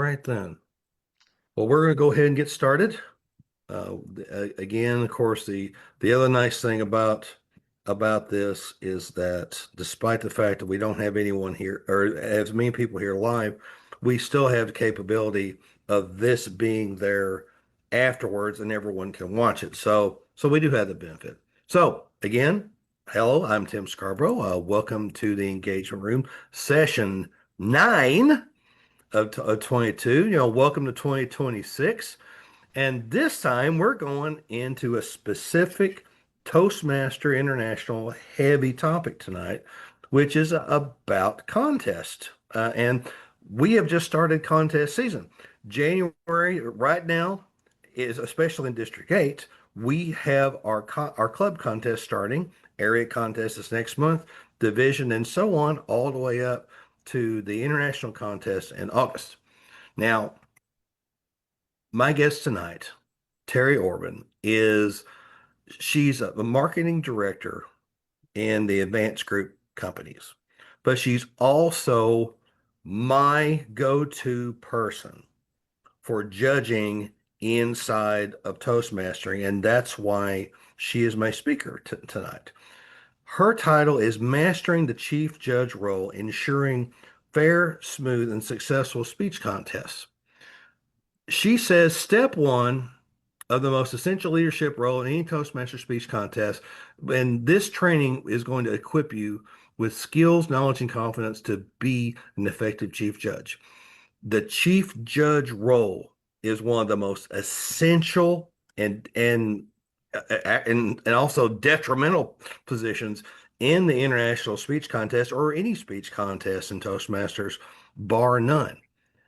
right then. Well, we're going to go ahead and get started. Again, of course, the other nice thing about this is that despite the fact that we don't have anyone here or as many people here live, we still have the capability of this being there afterwards, and everyone can watch it. So we do have the benefit. So again, hello, I'm Tim Scarborough. Welcome to the engagement room, session 9 of 22. Welcome to 2026. And this time we're going into a specific Toastmaster International heavy topic tonight, which is about contest. And we have just started contest season. January right now is, especially in District 8, we have our club contest starting. Area contest is next month, division, and so on, all the way up to the international contest in August. Now, my guest tonight, Terri Orban, she's a marketing director in the advanced group companies, but she's also my go-to person for judging inside of Toastmastering, and that's why she is my speaker tonight. Her title is Mastering the Chief Judge Role, Ensuring Fair, Smooth, and Successful Speech Contests. She says step one of the most essential leadership role in any Toastmaster speech contest, and this training is going to equip you with skills, knowledge, and confidence to be an effective chief judge. The chief judge role is one of the most essential and also detrimental positions in the international speech contest or any speech contest in Toastmasters, bar none.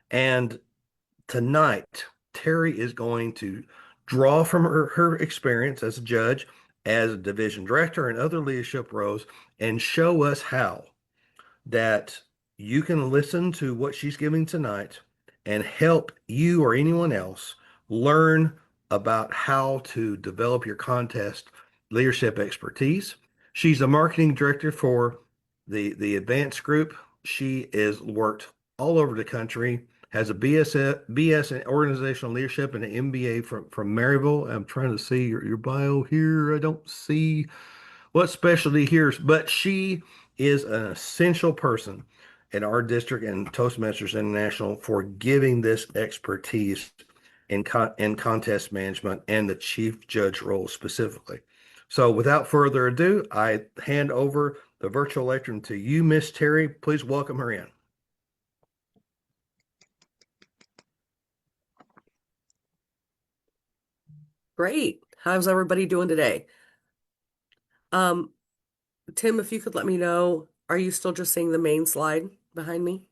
And tonight, Terri is going to draw from her experience as a judge, as a division director, and other leadership roles, and show us how that you can listen to what she's giving tonight and help you or anyone else learn about how to develop your contest leadership expertise. She's a marketing director for the advanced group. She is worked all over the country, has a BS in organizational leadership and an MBA from Maryville. I'm trying to see your bio here. I don't see what specialty here, but she is an essential person in our district and Toastmasters International for giving this expertise in contest management and the chief judge role specifically. So without further ado, I hand over the virtual lectern to you, Miss Terri. Please welcome her in. Great. How's everybody doing today? Tim, if you could let me know, are you still just seeing the main slide behind me?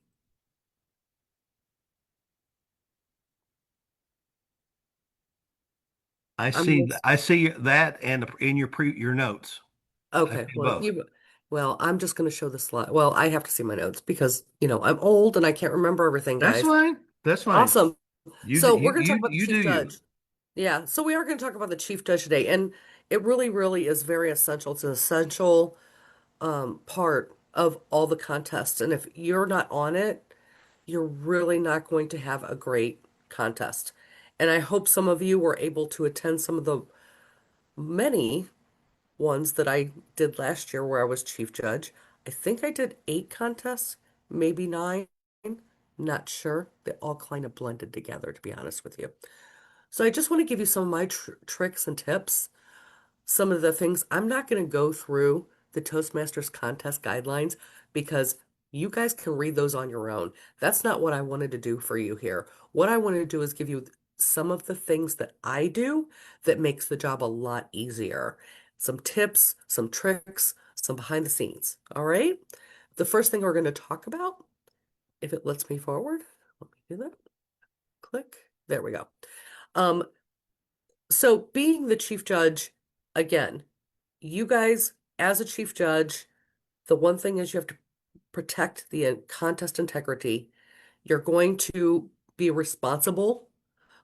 I see that and in your notes. I Okay, see both. well, I'm just going to show the slide. Well, I have to see my notes because, I'm old and I can't remember everything, That's guys. fine. That's fine. Awesome. You So we're going to talk you about the you do chief you. judge. Yeah, so we are going to talk about the chief judge today, and it really, really is very essential. It's an essential part of all the contests. And if you're not on it, you're really not going to have a great contest. And I hope some of you were able to attend some of the many ones that I did last year where I was chief judge. I think I did 8 contests, maybe 9. Not sure. They all kind of blended together, to be honest with you. So I just want to give you some of my tricks and tips. Some of the things I'm not going to go through the Toastmasters contest guidelines because you guys can read those on your own. That's not what I wanted to do for you here. What I wanted to do is give you some of the things that I do that makes the job a lot easier. Some tips, some tricks, some behind the scenes. All right. The first thing we're going to talk about, if it lets me forward, let me do that. Click. There we go. Um, so being the chief judge, again, you guys, as a chief judge, the one thing is you have to protect the contest integrity. You're going to be responsible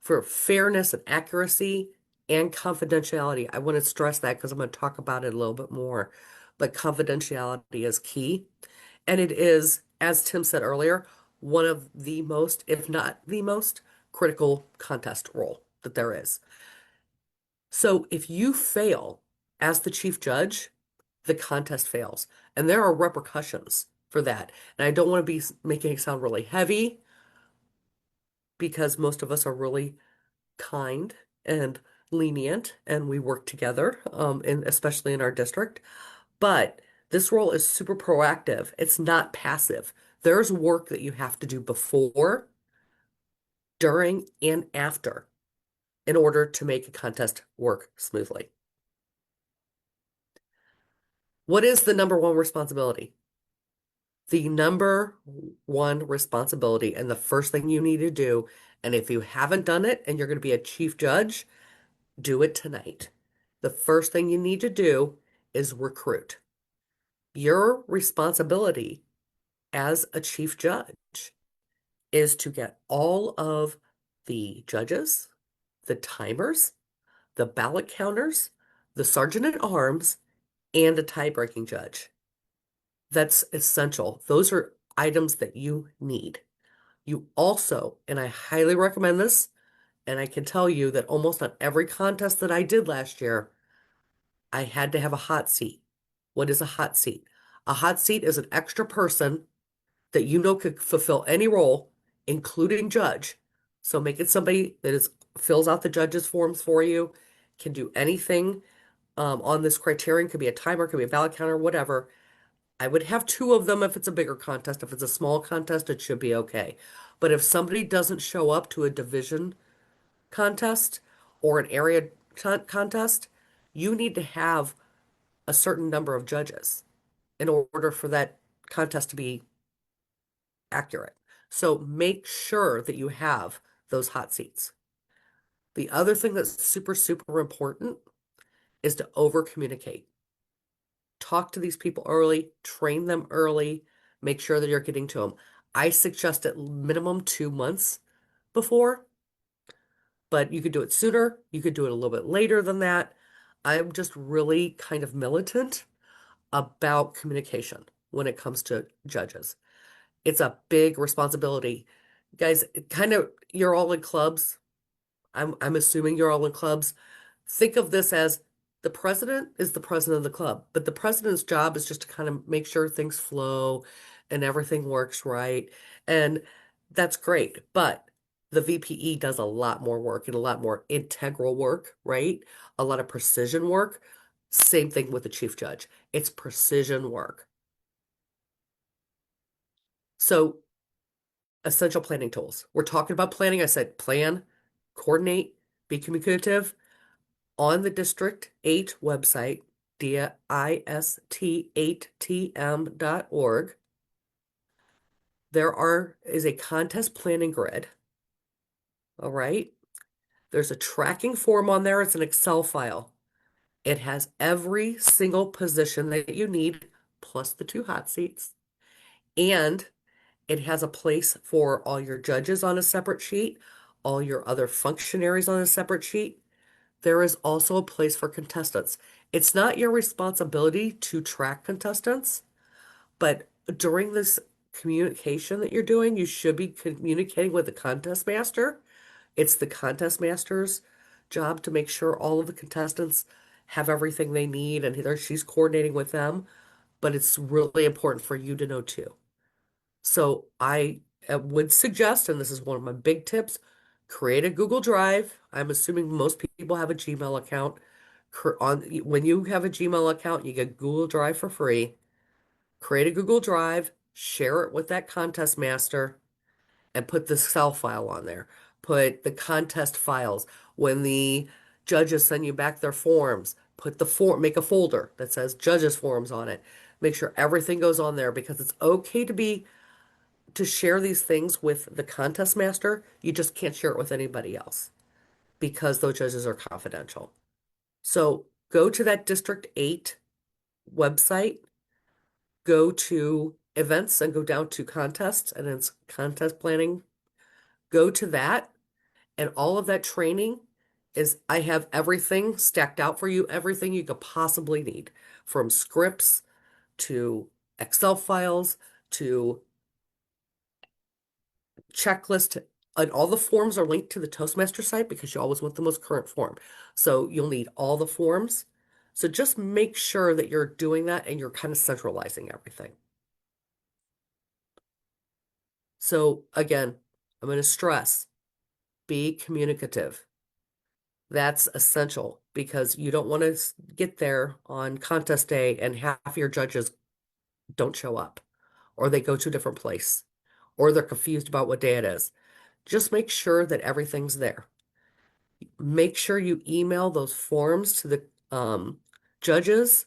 for fairness and accuracy and confidentiality. I want to stress that because I'm going to talk about it a little bit more. But confidentiality is key. And it is, as Tim said earlier, one of the most, if not the most, critical contest role that there is. So if you fail as the chief judge, the contest fails. And there are repercussions for that. And I don't want to be making it sound really heavy because most of us are really kind and lenient and we work together, and especially in our district. But this role is super proactive. It's not passive. There's work that you have to do before, during, and after in order to make a contest work smoothly. What is the number one responsibility? The number one responsibility and the first thing you need to do, and if you haven't done it and you're going to be a chief judge, do it tonight. The first thing you need to do is recruit. Your responsibility as a chief judge is to get all of the judges, the timers, the ballot counters, the sergeant at arms, and a tie-breaking judge. That's essential. Those are items that you need. You also, and I highly recommend this, and I can tell you that almost on every contest that I did last year, I had to have a hot seat. What is a hot seat? A hot seat is an extra person that you know could fulfill any role, including judge. So make it somebody that is fills out the judge's forms for you, can do anything on this criterion, could be a timer, could be a ballot counter, whatever. I would have two of them if it's a bigger contest. If it's a small contest, it should be okay. But if somebody doesn't show up to a division contest or an area contest, you need to have a certain number of judges in order for that contest to be accurate. So make sure that you have those hot seats. The other thing that's super, super important is to over communicate. Talk to these people early, train them early, make sure that you're getting to them. I suggest at minimum 2 months before, but you could do it sooner. You could do it a little bit later than that. I'm just really kind of militant about communication when it comes to judges. It's a big responsibility. Guys, you're all in clubs. I'm assuming you're all in clubs. Think of this as the president is the president of the club, but the president's job is just to kind of make sure things flow and everything works right. And that's great. But the VPE does a lot more work and a lot more integral work, right? A lot of precision work. Same thing with the chief judge. It's precision work. So, essential planning tools. We're talking about planning. I said plan, coordinate, be communicative. On the District 8 website, dist8tm.org, is a contest planning grid. All right. There's a tracking form on there. It's an Excel file. It has every single position that you need, plus the two hot seats. And it has a place for all your judges on a separate sheet, all your other functionaries on a separate sheet. There is also a place for contestants. It's not your responsibility to track contestants, but during this communication that you're doing, you should be communicating with the contest master. It's the contest master's job to make sure all of the contestants have everything they need and she's coordinating with them, but it's really important for you to know too. So I would suggest, and this is one of my big tips, create a Google Drive. I'm assuming most people have a Gmail account. When you have a Gmail account, you get Google Drive for free. Create a Google Drive, share it with that contest master, and put the Excel file on there. Put the contest files. When the judges send you back their forms, make a folder that says judges forms on it. Make sure everything goes on there because it's okay to share these things with the contest master. You just can't share it with anybody else because those judges are confidential. So go to that District 8 website, go to events and go down to contests and it's contest planning. Go to that and all of that training I have everything stacked out for you, everything you could possibly need from scripts to Excel files to checklist, and all the forms are linked to the Toastmaster site because you always want the most current form. So you'll need all the forms. So just make sure that you're doing that and you're kind of centralizing everything. So again, I'm going to stress, be communicative. That's essential because you don't want to get there on contest day and half your judges don't show up, or they go to a different place, or they're confused about what day it is. Just make sure that everything's there. Make sure you email those forms to the judges.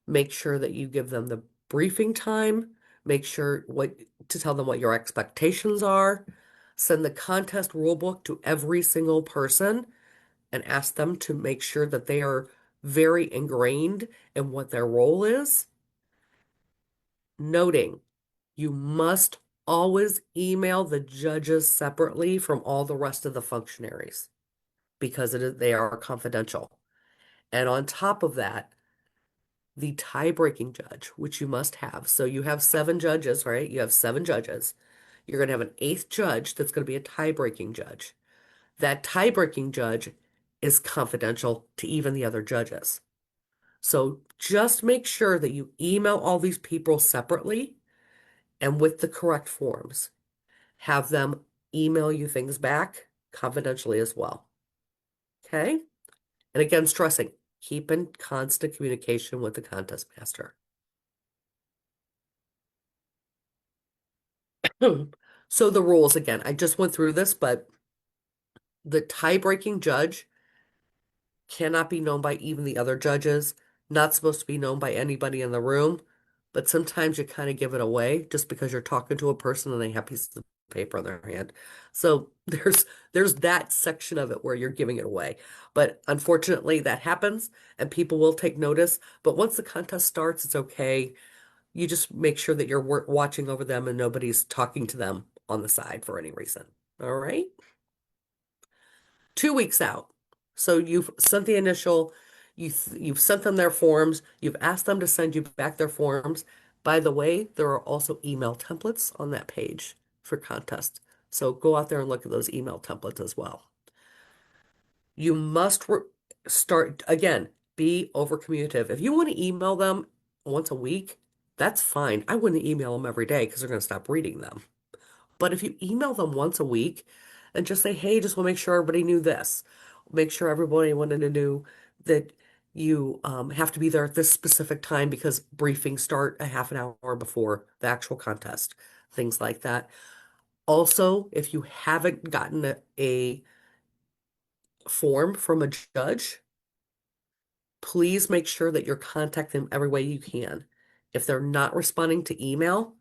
Make sure that you give them the briefing time. Make sure to tell them what your expectations are. Send the contest rule book to every single person and ask them to make sure that they are very ingrained in what their role is. Noting, you must always email the judges separately from all the rest of the functionaries because they are confidential. And on top of that, the tie-breaking judge, which you must have. So you have 7 judges, right? You have 7 judges. You're going to have an 8th judge that's going to be a tie-breaking judge. That tie-breaking judge is confidential to even the other judges. So just make sure that you email all these people separately and with the correct forms. Have them email you things back confidentially as well. Okay? And again, stressing, keep in constant communication with the contest master. So the rules again, I just went through this, but the tie-breaking judge cannot be known by even the other judges, not supposed to be known by anybody in the room, but sometimes you kind of give it away just because you're talking to a person and they have pieces of paper in their hand. So there's that section of it where you're giving it away. But unfortunately that happens and people will take notice, but once the contest starts, it's okay. You just make sure that you're watching over them and nobody's talking to them on the side for any reason. All right? 2 weeks out. So you've sent the initial, you've sent them their forms, you've asked them to send you back their forms. By the way, there are also email templates on that page for contest. So go out there and look at those email templates as well. You must start again, be over communicative. If you want to email them once a week, that's fine. I wouldn't email them every day because they're going to stop reading them. But if you email them once a week and just say, hey, just want to make sure everybody knew this, make sure everybody wanted to know that you have to be there at this specific time because briefings start a half an hour before the actual contest, things like that. Also, if you haven't gotten a form from a judge, please make sure that you're contacting them every way you can. If they're not responding to email,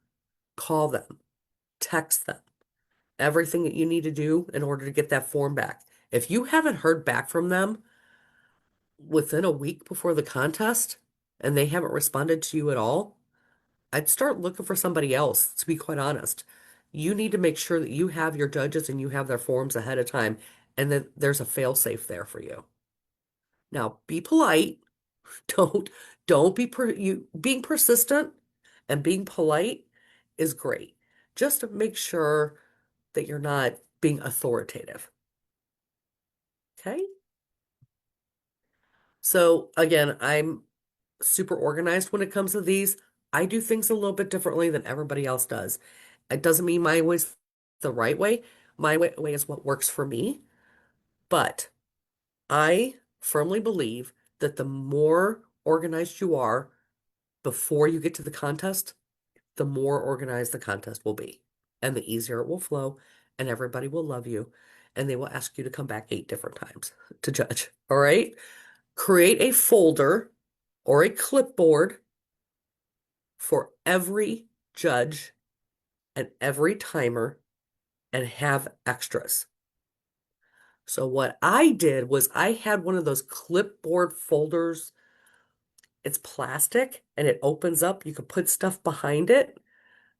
call them, text them, everything that you need to do in order to get that form back. If you haven't heard back from them within a week before the contest and they haven't responded to you at all, I'd start looking for somebody else, to be quite honest. You need to make sure that you have your judges and you have their forms ahead of time and that there's a fail-safe there for you. Now, be polite. Don't don't be being persistent and being polite is great. Just to make sure that you're not being authoritative. Okay? So again, I'm super organized when it comes to these. I do things a little bit differently than everybody else does. It doesn't mean my way's the right way. My way is what works for me. But I firmly believe that the more organized you are before you get to the contest, the more organized the contest will be. And the easier it will flow, and everybody will love you. And they will ask you to come back 8 different times to judge. All right? Create a folder or a clipboard for every judge and every timer and have extras. So what I did was I had one of those clipboard folders. It's plastic and it opens up. You can put stuff behind it,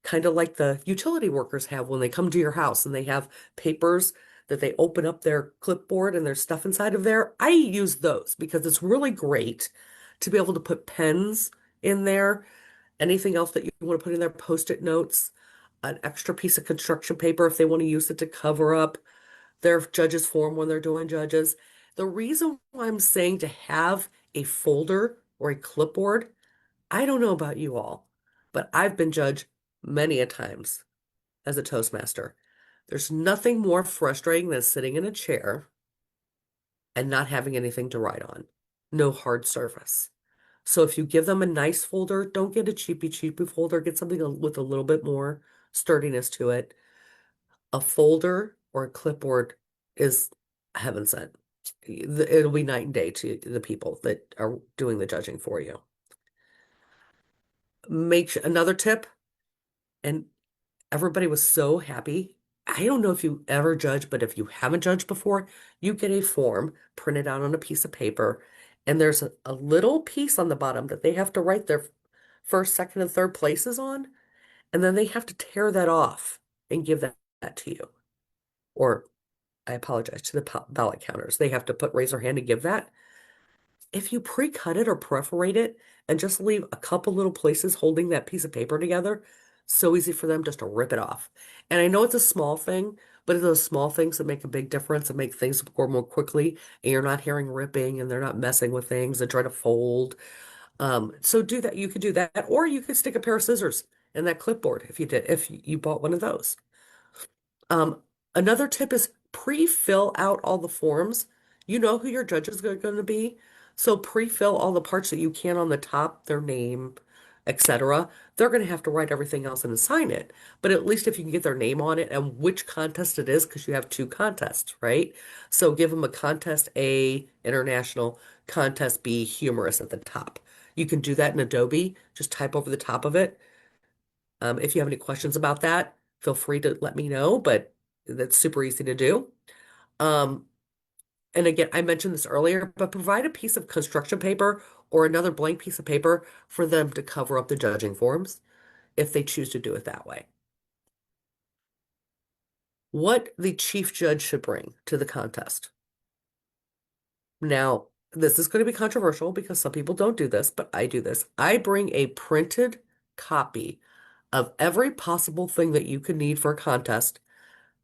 kind of like the utility workers have when they come to your house and they have papers that they open up their clipboard and there's stuff inside of there. I use those because it's really great to be able to put pens in there, anything else that you want to put in there, post-it notes. an extra piece of construction paper if they want to use it to cover up their judges form when they're doing judges. The reason why I'm saying to have a folder or a clipboard, I don't know about you all, but I've been judged many a times as a Toastmaster. There's nothing more frustrating than sitting in a chair and not having anything to write on. No hard surface. So if you give them a nice folder, don't get a cheapy folder, get something with a little bit more sturdiness to it. A folder or a clipboard is heaven sent. It'll be night and day to the people that are doing the judging for you. Another tip, and everybody was so happy. I don't know if you ever judge, but if you haven't judged before, you get a form printed out on a piece of paper, and there's a little piece on the bottom that they have to write their first, second, and third places on, and then they have to tear that off and give that to you. Or I apologize to the ballot counters. They have to raise their hand and give that. If you pre-cut it or perforate it and just leave a couple little places holding that piece of paper together, so easy for them just to rip it off. And I know it's a small thing, but it's those small things that make a big difference and make things go more quickly, and you're not hearing ripping and they're not messing with things and trying to fold. So do that. You could do that, or you could stick a pair of scissors in that clipboard if you bought one of those. Um, Another tip is pre-fill out all the forms. You know who your judges are going to be. So pre-fill all the parts that you can on the top, their name, etc. They're going to have to write everything else and assign it. But at least if you can get their name on it and which contest it is, because you have two contests, right? So give them a contest A, international, contest B, humorous at the top. You can do that in Adobe. Just type over the top of it. If you have any questions about that, feel free to let me know, but that's super easy to do. Um, and again, I mentioned this earlier, but provide a piece of construction paper or another blank piece of paper for them to cover up the judging forms if they choose to do it that way. What the chief judge should bring to the contest. Now, this is going to be controversial because some people don't do this, but I do this. I bring a printed copy of every possible thing that you could need for a contest,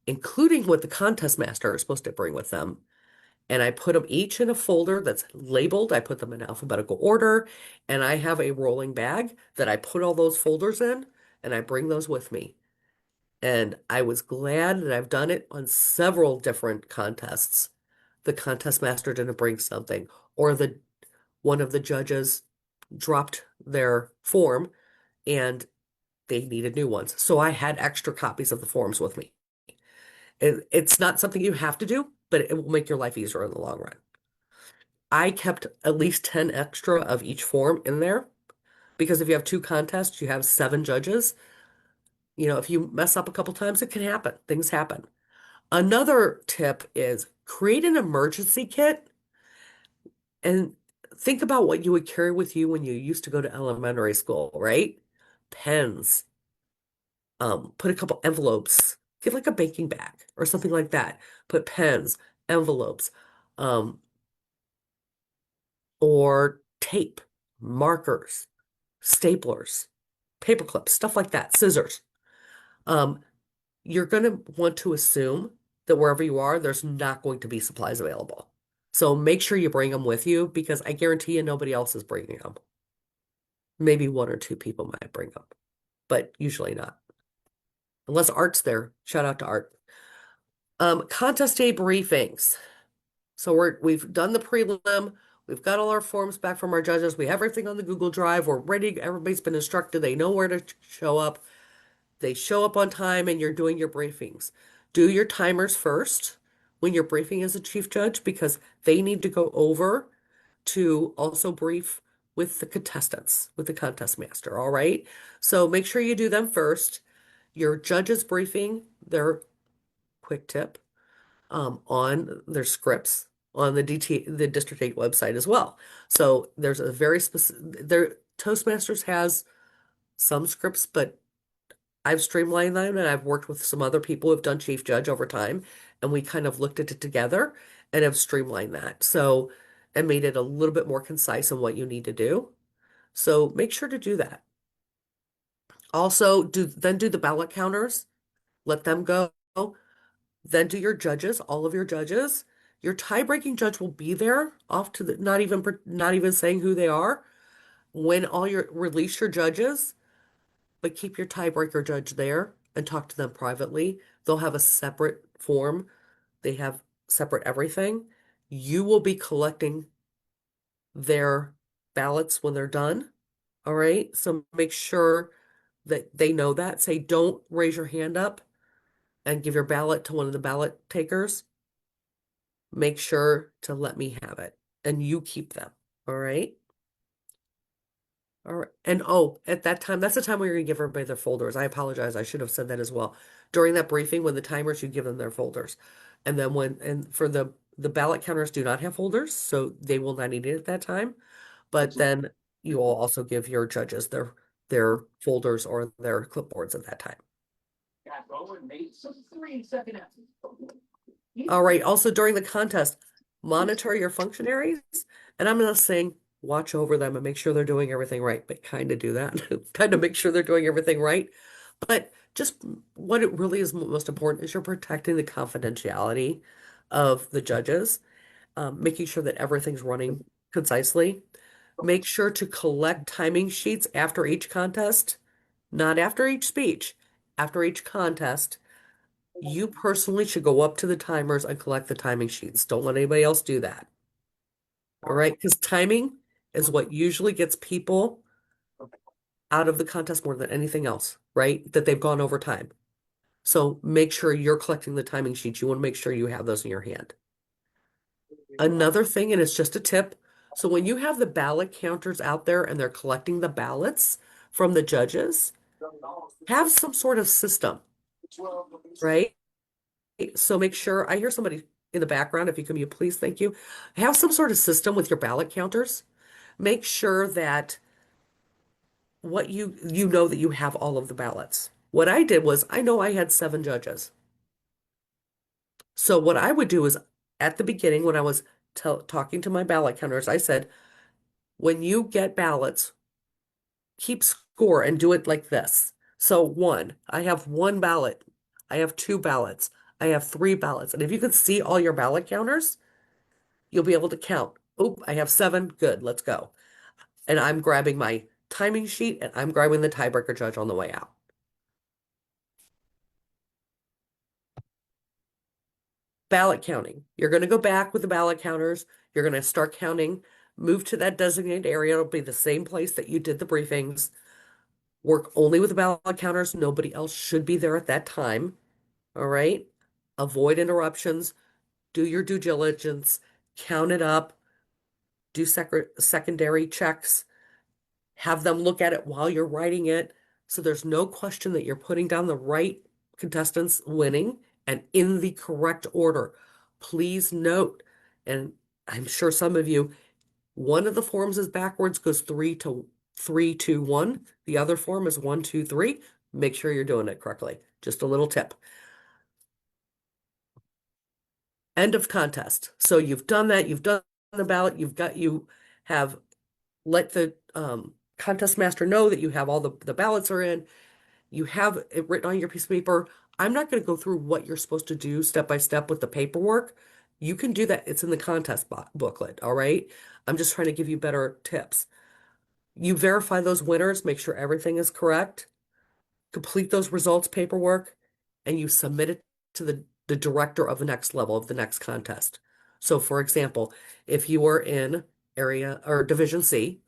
including what the contest master is supposed to bring with them. And I put them each in a folder that's labeled. I put them in alphabetical order, and I have a rolling bag that I put all those folders in, and I bring those with me. And I was glad that I've done it on several different contests. The contest master didn't bring something, or the one of the judges dropped their form and they needed new ones. So I had extra copies of the forms with me. It's not something you have to do, but it will make your life easier in the long run. I kept at least 10 extra of each form in there because if you have two contests, you have 7 judges. If you mess up a couple times, it can happen. Things happen. Another tip is create an emergency kit and think about what you would carry with you when you used to go to elementary school, right? Pens, put a couple envelopes, get like a banking bag or something like that. Put pens, envelopes, um, or tape, markers, staplers, paper clips, stuff like that, scissors. Um, you're going to want to assume that wherever you are, there's not going to be supplies available. So make sure you bring them with you because I guarantee you nobody else is bringing them. Maybe 1 or 2 people might bring them, but usually not. Unless Art's there. Shout out to Art. Contest day briefings. So we've done the prelim. We've got all our forms back from our judges. We have everything on the Google Drive. We're ready. Everybody's been instructed. They know where to show up. They show up on time and you're doing your briefings. Do your timers first when you're briefing as a chief judge because they need to go over to also brief with the contestants, with the contest master. All right. So make sure you do them first. Your judges briefing, their quick tip on their scripts on the District 8 website as well. So there's a very specific, Toastmasters has some scripts, but I've streamlined them and I've worked with some other people who've done chief judge over time, and we kind of looked at it together and have streamlined that. So, and made it a little bit more concise on what you need to do. So make sure to do that. Also, do the ballot counters, let them go. Then do your judges, all of your judges. Your tie-breaking judge will be there, off to the not even saying who they are. When all your release your judges, but keep your tiebreaker judge there and talk to them privately. They'll have a separate form. They have separate everything. You will be collecting their ballots when they're done. All right. So make sure that they know that. Say, don't raise your hand up and give your ballot to one of the ballot takers. Make sure to let me have it and you keep them. All right. All right. And oh, at that time, that's the time where you're gonna give everybody their folders. I apologize. I should have said that as well. During that briefing, when the timers, you give them their folders. And then and for the ballot counters do not have folders, so they will not need it at that time. But then you will also give your judges their folders or their clipboards at that time. All right. Also during the contest, monitor your functionaries. And I'm not saying watch over them and make sure they're doing everything right, but kind of do that. Kind of make sure they're doing everything right. But just what it really is most important is you're protecting the confidentiality of the judges, making sure that everything's running concisely. Make sure to collect timing sheets after each contest, not after each speech, after each contest. You personally should go up to the timers and collect the timing sheets. Don't let anybody else do that. All right? Because timing is what usually gets people out of the contest more than anything else, right? That they've gone over time. So make sure you're collecting the timing sheets. You want to make sure you have those in your hand. Another thing, and it's just a tip. So when you have the ballot counters out there and they're collecting the ballots from the judges, have some sort of system, right? So make sure, I hear somebody in the background, if you can mute, please, thank you. Have some sort of system with your ballot counters. Make sure that what you know that you have all of the ballots. What I did was I know I had 7 judges. So what I would do is at the beginning when I was talking to my ballot counters, I said, when you get ballots, keep score and do it like this. So I have 1 ballot. I have 2 ballots. I have 3 ballots. And if you can see all your ballot counters, you'll be able to count. Oh, I have 7. Good, let's go. And I'm grabbing my timing sheet and I'm grabbing the tiebreaker judge on the way out. Ballot counting. You're going to go back with the ballot counters. You're going to start counting, move to that designated area. It'll be the same place that you did the briefings. Work only with the ballot counters. Nobody else should be there at that time. All right. Avoid interruptions. Do your due diligence. Count it up. Do secondary checks. Have them look at it while you're writing it. So there's no question that you're putting down the right contestants winning and in the correct order. Please note, and I'm sure some of you, one of the forms is backwards, goes 3 2 1. The other form is 1 2 3. Make sure you're doing it correctly. Just a little tip. End of contest. So you've done that, you've done the ballot, you have let the contest master know that you have all the ballots are in. You have it written on your piece of paper. I'm not going to go through what you're supposed to do step by step with the paperwork. You can do that. It's in the contest booklet. All right. I'm just trying to give you better tips. You verify those winners, make sure everything is correct, complete those results paperwork, and you submit it to the director of the next level of the next contest. So, for example, if you are in area or Division C,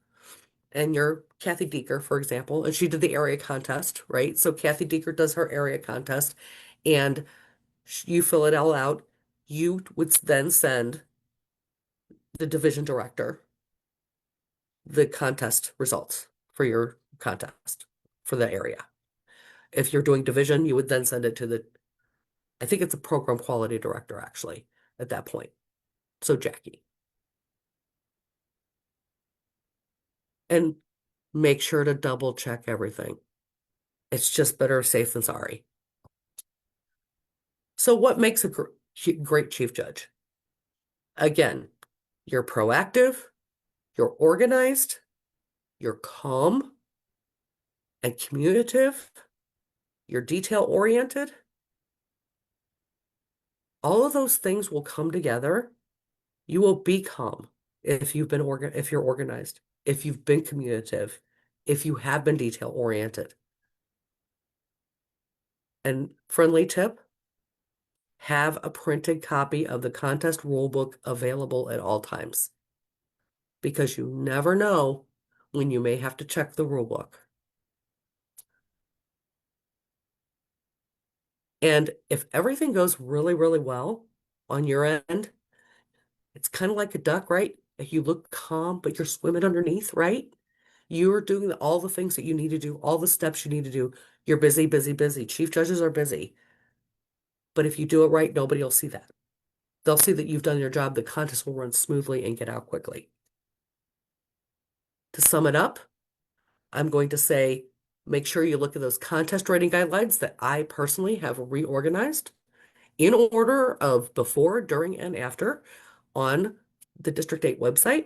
and you're Kathy Deeker, for example, and she did the area contest, right? So Kathy Deeker does her area contest, and you fill it all out. You would then send the division director the contest results for your contest for the area. If you're doing division, you would then send it to I think it's a program quality director actually at that point. So Jackie. And make sure to double check everything. It's just better safe than sorry. So what makes a great chief judge? Again, you're proactive, you're organized, you're calm, and communicative, you're detail oriented, all of those things will come together. You will become if if you're organized, if you've been communicative, if you have been detail oriented. And friendly tip, have a printed copy of the contest rulebook available at all times because you never know when you may have to check the rulebook. And if everything goes really, really well on your end, it's kind of like a duck, right? You look calm, but you're swimming underneath, right? You're doing all the things that you need to do, all the steps you need to do. You're busy, busy, busy. Chief judges are busy. But if you do it right, nobody will see that. They'll see that you've done your job. The contest will run smoothly and get out quickly. To sum it up, I'm going to say make sure you look at those contest rating guidelines that I personally have reorganized in order of before, during, and after on the District 8 website.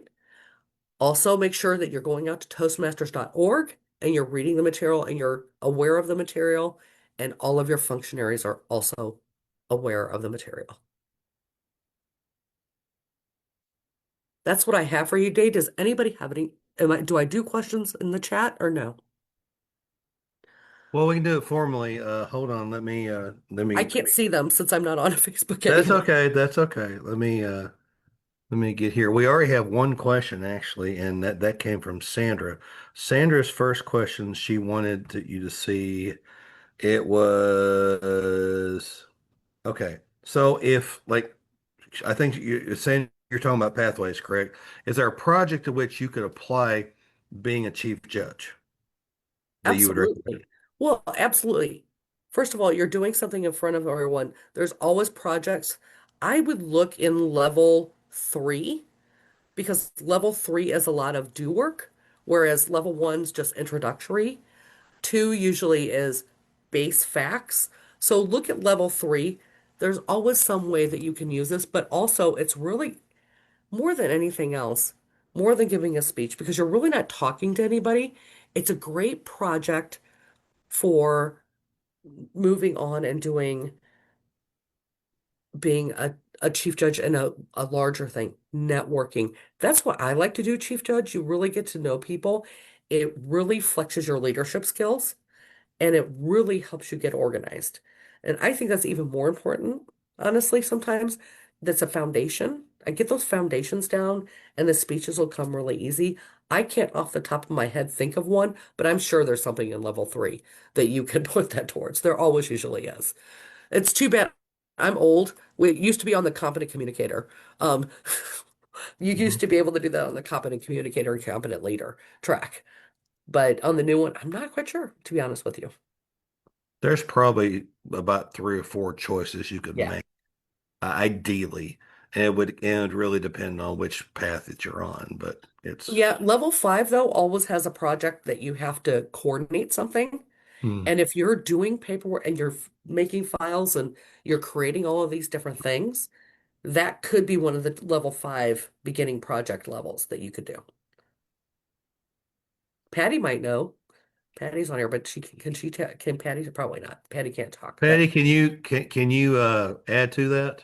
Also, make sure that you're going out to toastmasters.org and you're reading the material and you're aware of the material, and all of your functionaries are also aware of the material. That's what I have for you today. Does anybody have any, do I do questions in the chat or no? Well, we can do it formally. Hold on. Let I me. can't see them since I'm not on Facebook That's anymore. okay. That's okay. Let me get here. We already have one question actually, and that came from Sandra. Sandra's first question, she wanted you to see. It was okay. So if like I think you're saying you're talking about pathways, correct? Is there a project to which you could apply being a chief judge that you would recommend? Absolutely. Well, absolutely. First of all, you're doing something in front of everyone. There's always projects. I would look in level 3 because level 3 is a lot of do work, whereas level 1's just introductory. 2 usually is base facts. So look at level 3. There's always some way that you can use this, but also it's really more than anything else, more than giving a speech, because you're really not talking to anybody. It's a great project for moving on and doing being a chief judge and a larger thing, networking. That's what I like to do, chief judge. You really get to know people. It really flexes your leadership skills and it really helps you get organized. And I think that's even more important, honestly, sometimes. That's a foundation. I get those foundations down and the speeches will come really easy. I can't off the top of my head think of one, but I'm sure there's something in level 3 that you can put that towards. There always usually is. It's too bad I'm old. We used to be on the competent communicator. Um, you used Mhm. to be able to do that on the competent communicator and competent leader track. But on the new one, I'm not quite sure, to be honest with you. There's probably about three or four choices you could Yeah. make, ideally, and it would really depend on which path that you're on. But it's Yeah, level 5 though always has a project that you have to coordinate something. hmm. And if you're doing paperwork and you're making files and you're creating all of these different things, that could be one of the level 5 beginning project levels that you could do. Patty might know. Patty's on here, but can Patty probably not. Patty can't talk, but Patty, can you add to that?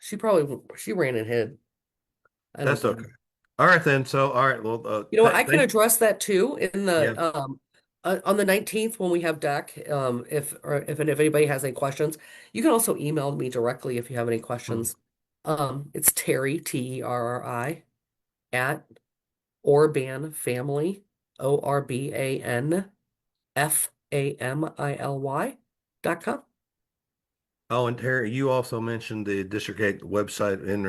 she ran and hid. I don't That's blame her. okay. All right then. So all right. Well, You know what? I can thank address that too in yeah. the on the 19th when we have deck. If anybody has any questions, you can also email me directly if you have any Hmm. questions. It's Terri, Terri, at Orban Family, ORBANFAMILY.com. Oh, and Terry, you also mentioned the District 8 website in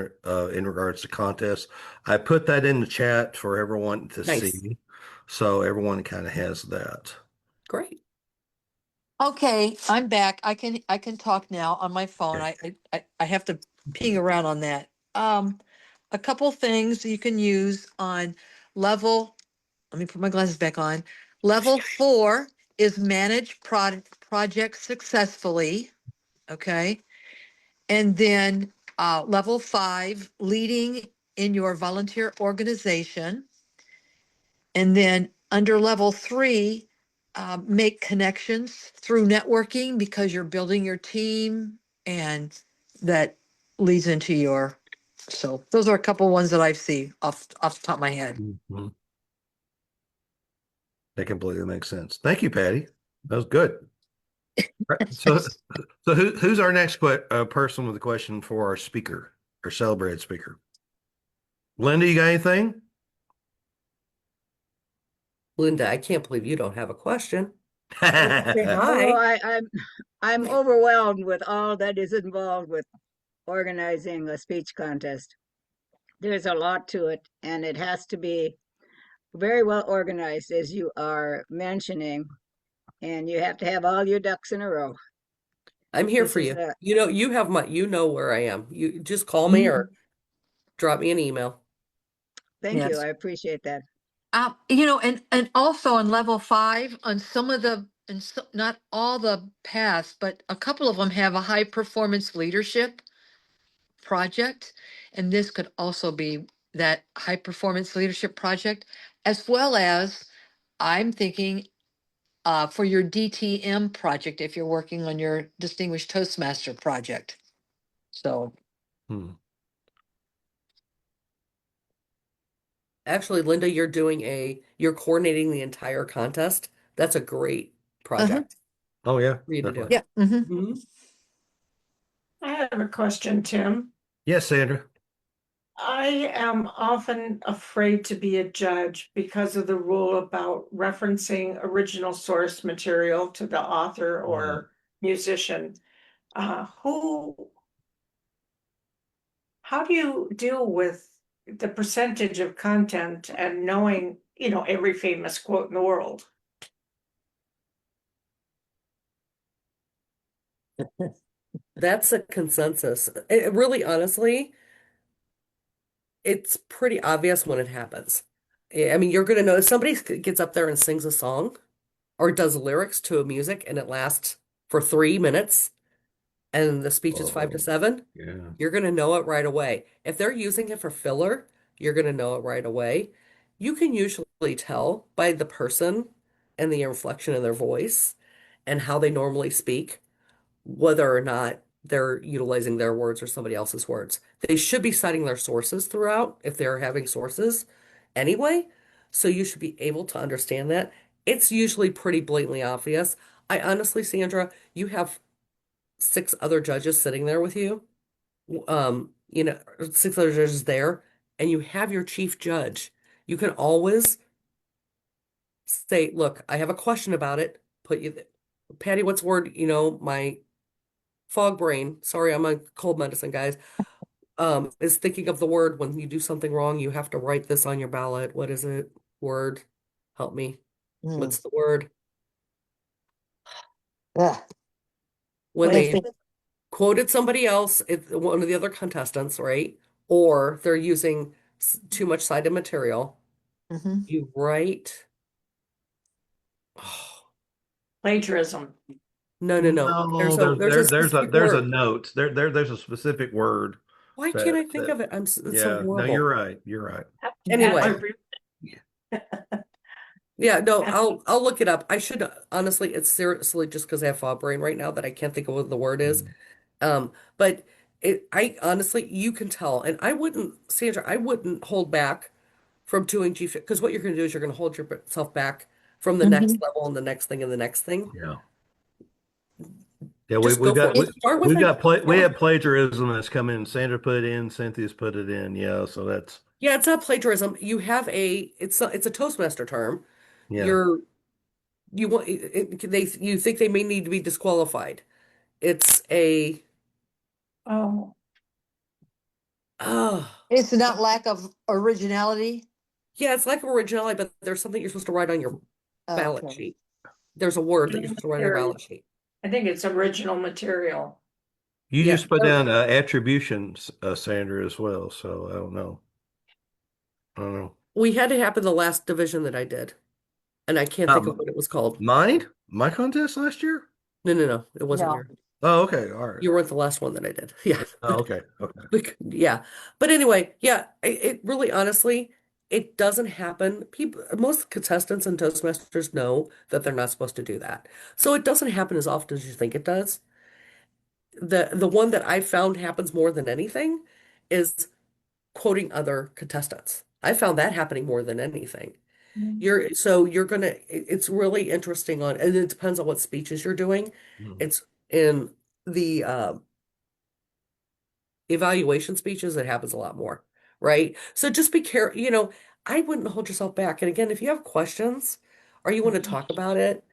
regards to contests. I put that in the chat for everyone to Nice. see, so everyone kind of has that. Great. Okay, I'm back. I can talk now on my phone. Okay. I have to ping around on that. A couple things you can use on level, let me put my glasses back on. Level 4 is manage projects successfully. Okay. And then level 5, leading in your volunteer organization. And then under level 3, make connections through networking because you're building your team, and that leads into your, so those are a couple ones that I see off the top of my head. Mhm. That completely makes sense. Thank you, Patty. That was good. Right. So who's our next person with a question for our speaker, our celebrated speaker? Linda, you got anything? Linda, I can't believe you don't have a question. Say hi. Oh, I'm overwhelmed with all that is involved with organizing a speech contest. There's a lot to it, and it has to be very well organized, as you are mentioning, and you have to have all your ducks in a row. I'm here This for is you. You have you know where I am. You just call me Mhm. or drop me an email. Thank you. Yes. I appreciate that. And also on level 5, on some of the, and so, not all the paths, but a couple of them have a high performance leadership project. And this could also be that high performance leadership project, as well as I'm thinking for your DTM project, if you're working on your Distinguished Toastmaster project. So, Hmm. Actually, Linda, you're coordinating the entire contest. That's a great project Oh yeah, for you to do. definitely. yeah. Mhm. I have a question, Tim. Yes, Sandra. I am often afraid to be a judge because of the rule about referencing original source material to the author or musician. Who, how do you deal with the percentage of content and knowing, every famous quote in the world? That's a consensus. It really, honestly, it's pretty obvious when it happens. I mean, you're gonna know if somebody gets up there and sings a song or does lyrics to a music and it lasts for 3 minutes and the speech is 5 to 7, Yeah. you're going to know it right away. If they're using it for filler, you're going to know it right away. You can usually tell by the person and the inflection of their voice and how they normally speak, whether or not they're utilizing their words or somebody else's words. They should be citing their sources throughout if they're having sources anyway. So you should be able to understand that. It's usually pretty blatantly obvious. I honestly, Sandra, you have 6 other judges sitting there with you, 6 other judges there, and you have your chief judge. You can always say, look, I have a question about it. Patty, what's word? My fog brain. Sorry, I'm on cold medicine, guys. Is thinking of the word when you do something wrong, you have to write this on your ballot. What is it? Word. Help me. Mm. What's the word? Yeah. When If they they- quoted somebody else, one of the other contestants, right? Or they're using too much cited material. Mhm. You write. Oh, Plagiarism. no, no, no. No, There's a specific there's a word. note. There's a specific word Why can't that I think of it? It's so yeah, no, you're horrible. right. You're right. Anyway, Yeah. yeah, no, I'll look it up. I should honestly, it's seriously just because I have fog brain right now that I can't think of what the word is. Mm. But I honestly, you can tell, and Sandra, I wouldn't hold back from doing G because what you're going to do is you're going to hold yourself back from the next Mhm. level and the next thing and the next thing. Yeah. Yeah, Just go for it. Start with we like, got we have plagiarism that's come in. Sandra put it in, Cynthia's put it in. Yeah, so that's yeah, it's not plagiarism. It's a Toastmaster term. yeah. You're you want you think they may need to be disqualified. It's a Oh, oh It's not lack of originality. yeah, it's like originality, but there's something you're supposed to write on your ballot Okay. sheet. There's a word that you're supposed to write on your Material. ballot sheet. I think it's original material. You Yeah. just put down attributions, Sandra, as well. So I don't know. I don't know. We had it happen the last division that I did, and I can't think of what it was called. Mine? My contest last year? No, no, no, it wasn't No. your. Oh, okay. All right. You weren't the last one that I did. Yeah. Oh, okay. Okay. Yeah. But anyway, yeah, it really honestly, it doesn't happen. People, most contestants and Toastmasters know that they're not supposed to do that. So it doesn't happen as often as you think it does. The one that I found happens more than anything is quoting other contestants. I found that happening more than anything. You're gonna it's really interesting on, and it depends on what speeches you're doing. Mhm. It's in the evaluation speeches, it happens a lot more, right? So just be careful, I wouldn't hold yourself back. And again, if you have questions or you want to talk about it,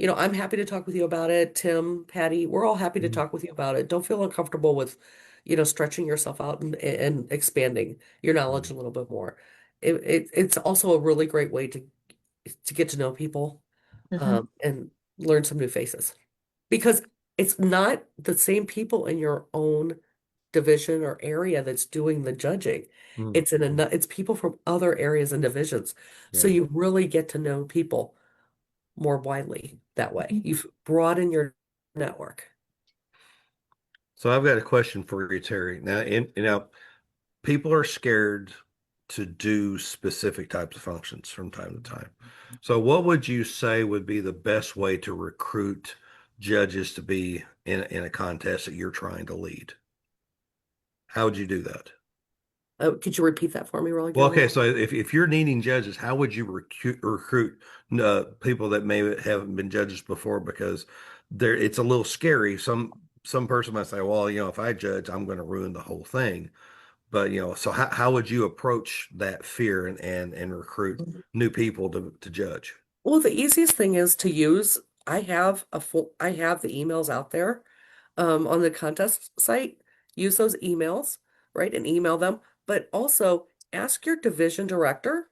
I'm happy to talk with you about it. Tim, Patty, we're all happy to Mhm. talk with you about it. Don't feel uncomfortable with, stretching yourself out and expanding your knowledge a little bit more. It's also a really great way to get to know people, Mhm. and learn some new faces, because it's not the same people in your own division or area that's doing the judging. Mhm. It's people from other areas and divisions. So Yeah. you really get to know people more widely that way. Mhm. You've broadened your network. So I've got a question for you, Terry. Now, people are scared to do specific types of functions from time to time. So what would you say would be the best way to recruit judges to be in a contest that you're trying to lead? How would you do that? Could you repeat that for me really Well, good? okay, so if you're needing judges, how would you recruit people that may haven't been judges before? Because it's a little scary. Some person might say, well, if I judge, I'm going to ruin the whole thing. But so how would you approach that fear and recruit new people to judge? Well, the easiest thing is to use, I have the emails out there on the contest site. Use those emails, right? And email them, but also ask your division director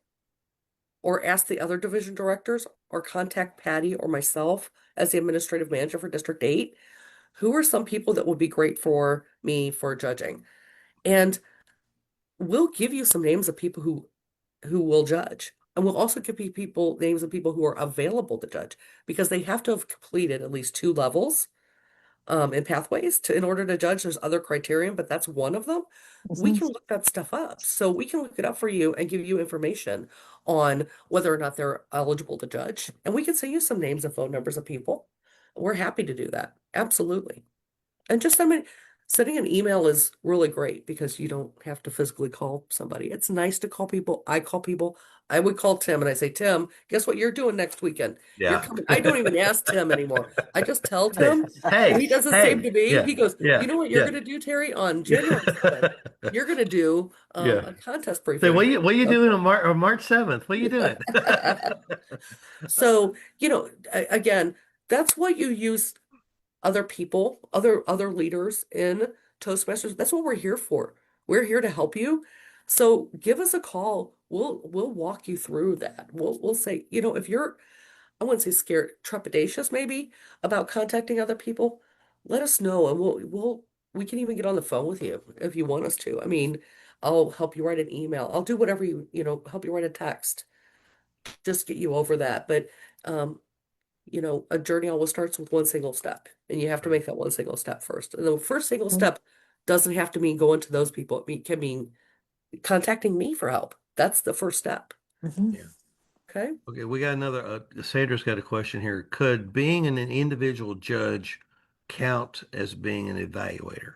or ask the other division directors or contact Patty or myself as the administrative manager for District 8. Who are some people that would be great for me for judging? And we'll give you some names of people who will judge. And we'll also give you people names of people who are available to judge, because they have to have completed at least 2 levels in pathways in order to judge. There's other criterion, but that's one of them. We Mhm. can look that stuff up. So we can look it up for you and give you information on whether or not they're eligible to judge. And we can send you some names and phone numbers of people. We're happy to do that. Absolutely. And just sending an email is really great because you don't have to physically call somebody. It's nice to call people. I call people. I would call Tim and I say, Tim, guess what you're doing next weekend? You're Yeah. coming. I don't even ask Tim anymore. I just tell Hey, Tim, and hey, he does the same hey, to me. yeah, He goes, yeah, you know what you're yeah, going to do, Terry, on January yeah. 7th? You're going to do Yeah. a contest Say, briefing. what are you doing on March 7th? What are you doing? So, again, that's what you use other people, other leaders in Toastmasters. That's what we're here for. We're here to help you. So give us a call. We'll walk you through that. We'll say, if you're, I wouldn't say scared, trepidatious maybe about contacting other people, let us know and we can even get on the phone with you if you want us to. I mean, I'll help you write an email. I'll do whatever help you write a text. Just get you over that. But um a journey always starts with one single step, and you have to make that one single step first. And the first single step doesn't have to mean going to those people. Can mean contacting me for help. That's the first step. Mhm. Yeah. Okay. Okay, we got another. Sandra's got a question here. Could being an individual judge count as being an evaluator?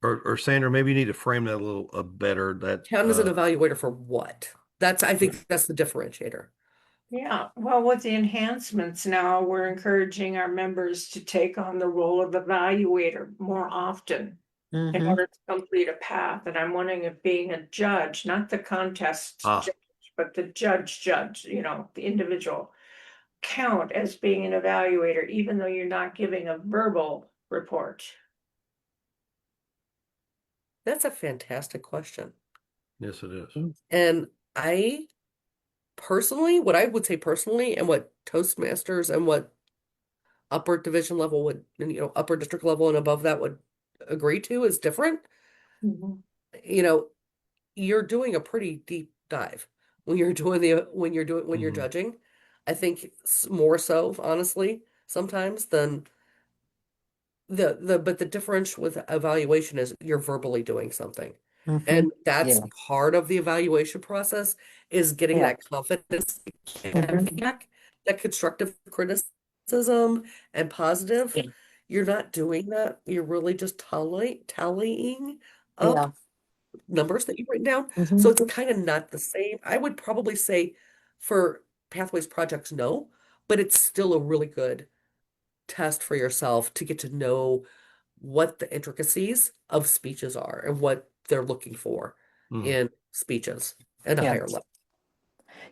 Or, or Sandra, maybe you need to frame that a little better. That Count as an evaluator for what? I think that's the differentiator. Yeah, well, with the enhancements now, we're encouraging our members to take on the role of evaluator more often in Mhm. order to complete a path. And I'm wondering if being a judge, not the contest ah, judge, but the judge, the individual, count as being an evaluator, even though you're not giving a verbal report. That's a fantastic question. yes, it is. And I personally, what I would say personally, and what Toastmasters and what upper division level would, and upper district level and above that would agree to is different. Mhm. You know, you're doing a pretty deep dive when you're doing when you're Mhm. judging. I think more so, honestly, sometimes than but the difference with evaluation is you're verbally doing something. Mhm. And that's Yeah. part of the evaluation process is getting Yeah. that confidence and Mhm. feedback, that constructive criticism and positive. Yeah. You're not doing that. You're really just tallying up Yeah. numbers that you've written down. So Mhm. it's kind of not the same. I would probably say for Pathways projects, no, but it's still a really good test for yourself to get to know what the intricacies of speeches are and what they're looking for Mm. in speeches at a Yeah. higher level.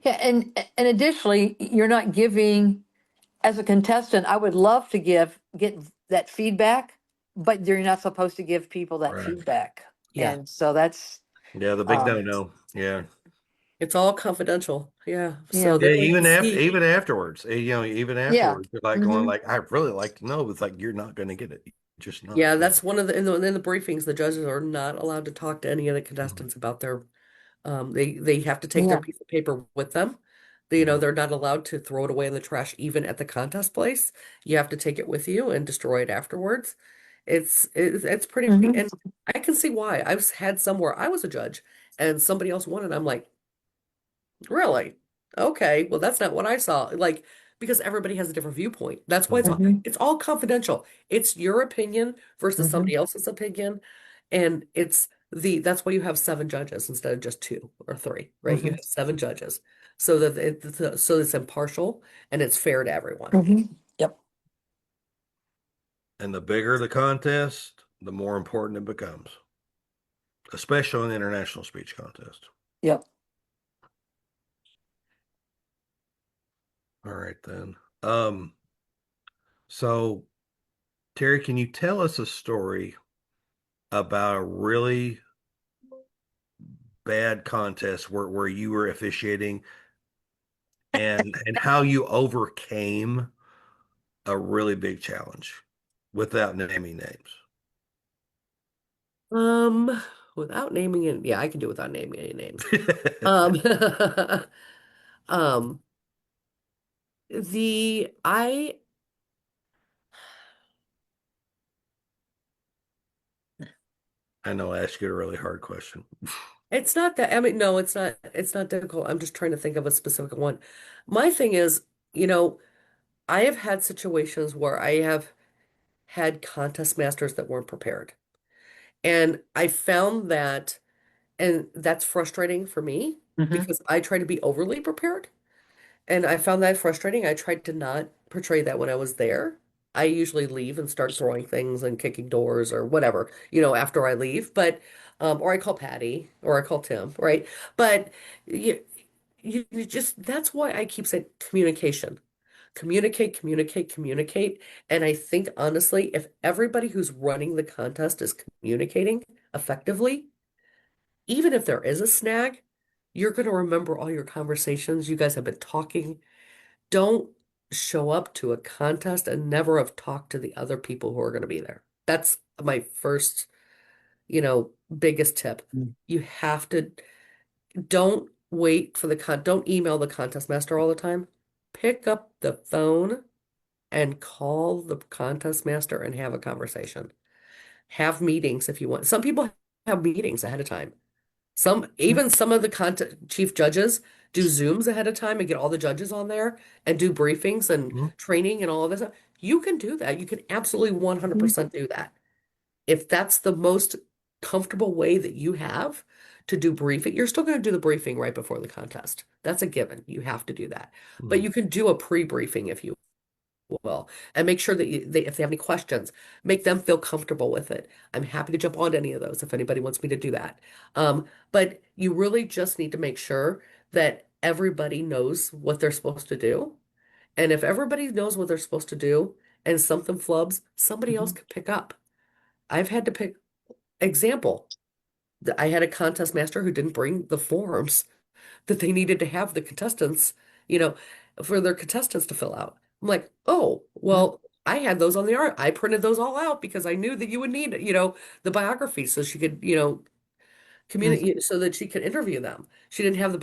Yeah, and additionally, you're not giving, as a contestant, I would love to get that feedback, but you're not supposed to give people that Right. feedback. Yeah, And so that's Yeah, the big um no-no. Yeah. it's all confidential. Yeah. So yeah. they Yeah, don't even see. even afterwards, even Yeah. afterwards, you're like going Hmm. like, I really like to know. It's like you're not going to get it. You're just not. Yeah, that's one of in the briefings, the judges are not allowed to talk to any of the Mhm. contestants about their they have to take their Yeah. piece of paper with them. Mhm. They're not allowed to throw it away in the trash even at the contest place. You have to take it with you and destroy it afterwards. It's pretty, Hmm. and I can see why. I've had some where I was a judge and somebody else won, and I'm like, really? Okay, well, that's not what I saw. Like, because everybody has a different viewpoint. That's why Mhm. Hmm. it's all confidential. It's your opinion versus Hmm. somebody else's opinion, and that's why you have seven judges instead of just two or three, right? You Hmm. have seven judges so that so it's impartial and it's fair to everyone. Hmm. Yep. And the bigger the contest, the more important it becomes, especially in the international speech contest. Yep. All right, then. So Terry, can you tell us a story about a really bad contest where you were officiating and how you overcame a really big challenge without naming names? Um, Without naming it, yeah, I can do without naming any names. Um, um, the I I know I asked you a really hard question. It's not that, I mean, no, it's not difficult. I'm just trying to think of a specific one. My thing is, you know, I have had situations where I have had contest masters that weren't prepared. And I found that, and that's frustrating for me Hmm. because I try to be overly prepared. And I found that frustrating. I tried to not portray that when I was there. I usually leave and start throwing things and kicking doors or whatever, after I leave. But or I call Patty or I call Tim, right? But you, you just that's why I keep saying communication. Communicate, communicate, communicate. And I think honestly, if everybody who's running the contest is communicating effectively, even if there is a snag, you're going to remember all your conversations. You guys have been talking. Don't show up to a contest and never have talked to the other people who are going to be there. That's my first, biggest tip. You have to don't wait for don't email the contest master all the time. Pick up the phone and call the contest master and have a conversation. Have meetings if you want. Some people have meetings ahead of time. Even some of the content chief judges do Zooms ahead of time and get all the judges on there and do briefings and Mhm. training and all of this stuff. You can do that. You can absolutely 100% do that. If that's the most comfortable way that you have to do briefing, you're still going to do the briefing right before the contest. That's a given. You have to do that. But Mhm. you can do a pre-briefing if you will, and make sure that if they have any questions, make them feel comfortable with it. I'm happy to jump on to any of those if anybody wants me to do that. But you really just need to make sure that everybody knows what they're supposed to do. And if everybody knows what they're supposed to do and something flubs, somebody else Hmm. can pick up. I've had to pick example. I had a contest master who didn't bring the forms that they needed to have the contestants, you know, for their contestants to fill out. I'm like, oh, well, I had those on the art. I printed those all out because I knew that you would need, the biography so she could, communicate so that she could interview them. She didn't have the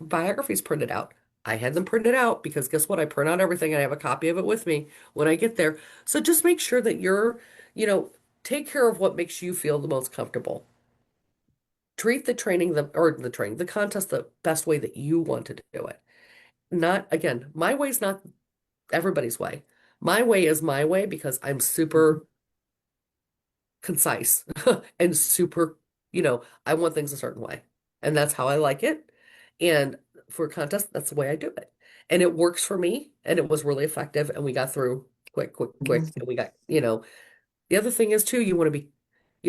biographies printed out. I had them printed out because guess what? I print out everything and I have a copy of it with me when I get there. So just make sure that you know, take care of what makes you feel the most comfortable. treat the contest the best way that you want to do it. Not, again, my way's not everybody's way. My way is my way because I'm super concise and super, I want things a certain way. And that's how I like it. And for a contest, that's the way I do it. And it works for me. And it was really effective. And we got through quick, quick, quick. Mhm. And we got, the other thing is too, you don't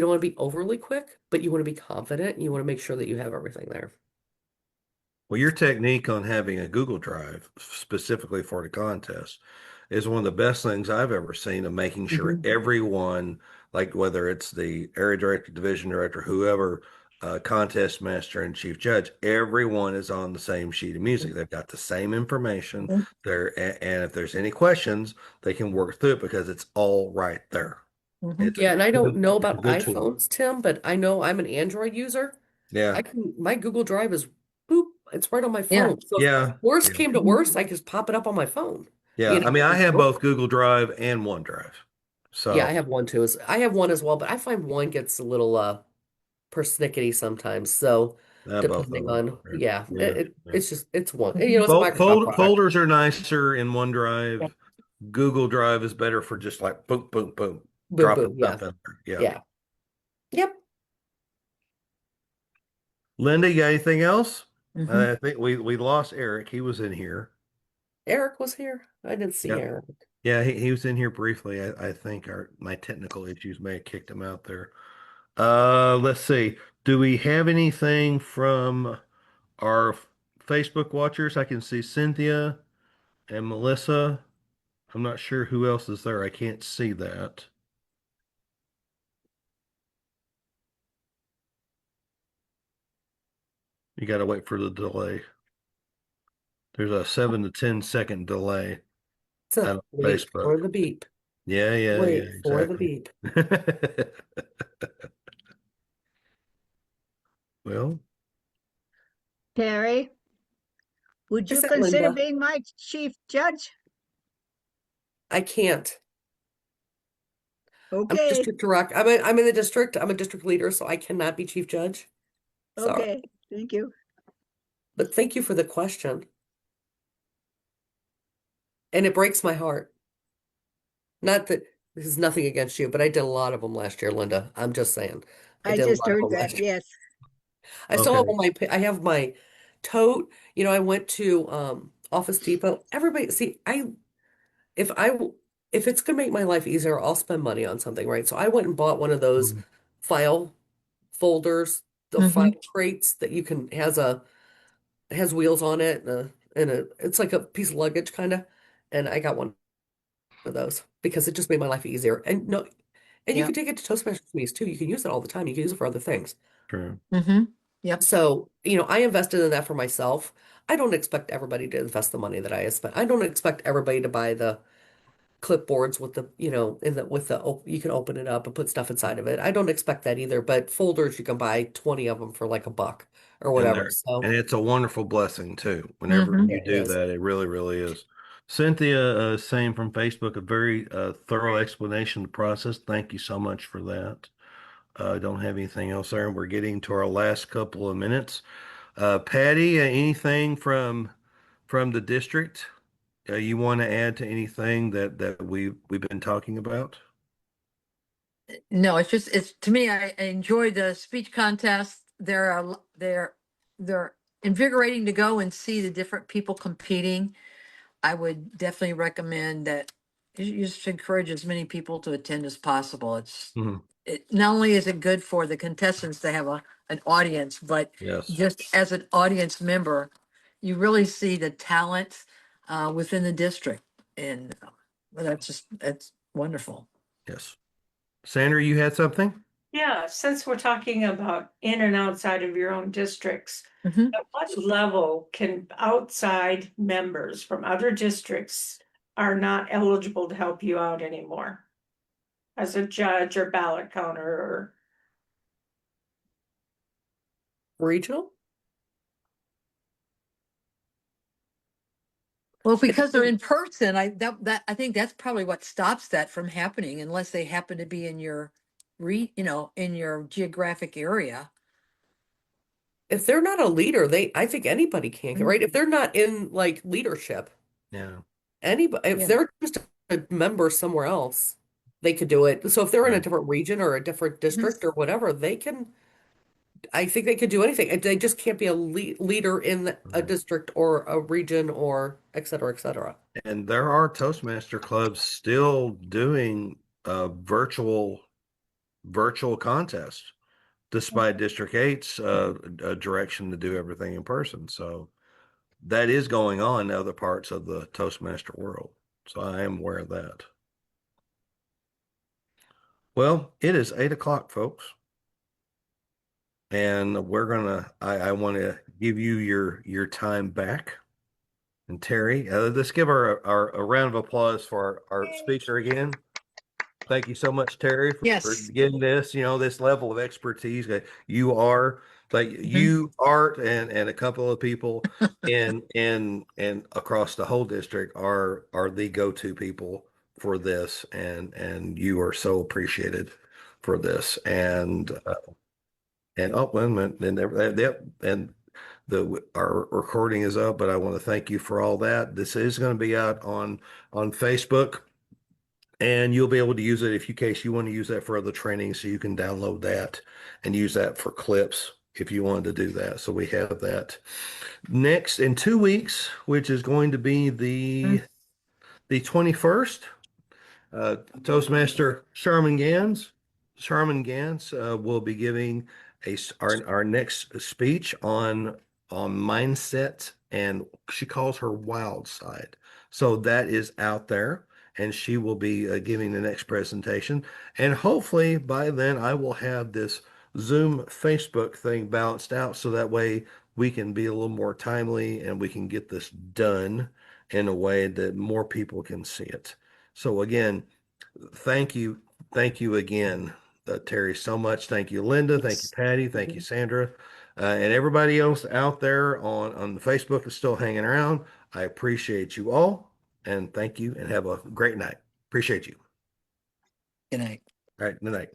want to be overly quick, but you want to be confident. You want to make sure that you have everything there. Well, your technique on having a Google Drive specifically for the contest is one of the best things I've ever seen of making sure Mhm. everyone, like whether it's the area director, division director, whoever, contest master and chief judge, everyone is on the same sheet of music. They've got the same information Mhm. there. And if there's any questions, they can work through it because it's all right there. Mhm. It's, Yeah, and I don't know it's a about good tool. iPhones, Tim, but I know I'm an Android user. Yeah. My Google Drive is boop, it's right on my Yeah. phone. So if Yeah. worst Yeah. came to worst, I could just pop it up on my phone. Yeah. You I mean, I have know? both Google Drive and OneDrive. Yeah, So I have one too. I have one as well, but I find one gets a little persnickety sometimes. So both of depending them. on, yeah, Yeah. Yeah. it's one. It's a Microsoft Fold, product. folders are nicer in OneDrive. Yep. Google Drive is better for just like boom, boom, boom, Boom, dropping boom. stuff Yeah. in there. Yeah. Yeah. Yep. Linda, you got anything else? Mhm. I think we lost Eric. He was in here. Eric was here. I didn't see Yep. Eric. Yeah, he was in here briefly. I think my technical issues may have kicked him out there. Let's see. Do we have anything from our Facebook watchers? I can see Cynthia and Melissa. I'm not sure who else is there. I can't see that. You got to wait for the delay. There's a 7 to 10 second delay So on wait Facebook. for the beep. Yeah, yeah, yeah, Wait for the exactly. beep. Well, Terry, would Is you that consider Linda? being my chief judge? I can't. I'm Okay, district direct. I'm in the district. I'm a district leader, so I cannot be chief judge. Sorry. okay, thank you. But thank you for the question. And it breaks my heart. Not that this is nothing against you, but I did a lot of them last year, Linda. I'm just saying. I I did a just lot of heard them that, last year. yes. I still have okay. I have my tote. I went to Office Depot. Everybody, see, if I w- if it's gonna make my life easier, I'll spend money on something, right? So I went and bought one of those Mhm. file folders, the file Mhm. crates that you can has wheels on it and it's like a piece of luggage kind of. And I got one of those because it just made my life easier. And no, and you Yep. can take it to Toastmasters meetings too. You can use it all the time. You can use it for other things. True. Mhm. Yep. So, I invested in that for myself. I don't expect everybody to invest the money that I have spent. I don't expect everybody to buy the clipboards with the, in the with the you can open it up and put stuff inside of it. I don't expect that either, but folders you can buy 20 of them for like $1 or And whatever. there, So, and it's a wonderful blessing too. Whenever Mhm. you it do is. that, it really, really is. Cynthia, saying from Facebook, a very thorough explanation of the process. Thank you so much for that. Don't have anything else there. We're getting to our last couple of minutes. Patty, anything from the district you want to add to anything that we've been talking about? No, it's to me, I enjoyed the speech contest. They're invigorating to go and see the different people competing. I would definitely recommend that you just encourage as many people to attend as possible. Mhm. It not only is it good for the contestants to have an audience, but Yes, just as an audience member, you really see the talent within the district, and that's wonderful. yes. Sandra, you had something? Yeah, since we're talking about in and outside of your own districts, Mhm. at what level can outside members from other districts are not eligible to help you out anymore? As a judge or ballot counter or Regional? Well, It because they're depends. in person, I think that's probably what stops that from happening unless they happen to be in your in your geographic area. if they're not a leader, I think anybody can, right? If they're not in like leadership, Yeah. anybody, if Yeah. they're just a member somewhere else, they could do it. So if they're in a Right. different region or a different district or whatever, they can, I think they could do anything. They just can't be a leader in a Right. district or a region or et cetera, et cetera. And there are Toastmaster clubs still doing virtual contests, despite District 8's direction to do everything in person. So that is going on in other parts of the Toastmaster world. So I am aware of that. Well, it is 8 o'clock, folks. And I want to give you your time back. And Terri, let's give our a round of applause for our speaker again. Thank you so much, Terri, for Yes. getting this, this level of expertise. You are like you, Art, and a couple of people and across the whole district are the go-to people for this, and you are so appreciated for this. And oh, wait a minute, and our recording is up, but I want to thank you for all that. This is going to be out on Facebook. And you'll be able to use it in case you want to use that for other training. So you can download that and use that for clips if you wanted to do that. So we have that next in 2 weeks, which is going to be the 21st. Toastmaster Sharman Gans will be giving our next speech on mindset, and she calls her wild side. So that is out there, and she will be giving the next presentation. And hopefully by then I will have this Zoom Facebook thing balanced out, so that way we can be a little more timely and we can get this done in a way that more people can see it. So again, thank you. Thank you again, Terri, so much. Thank you, Linda. Thank you, Patty. Thank you, Sandra. And everybody else out there on the Facebook is still hanging around. I appreciate you all. And thank you and have a great night. Appreciate you. Good night. All right. Good night.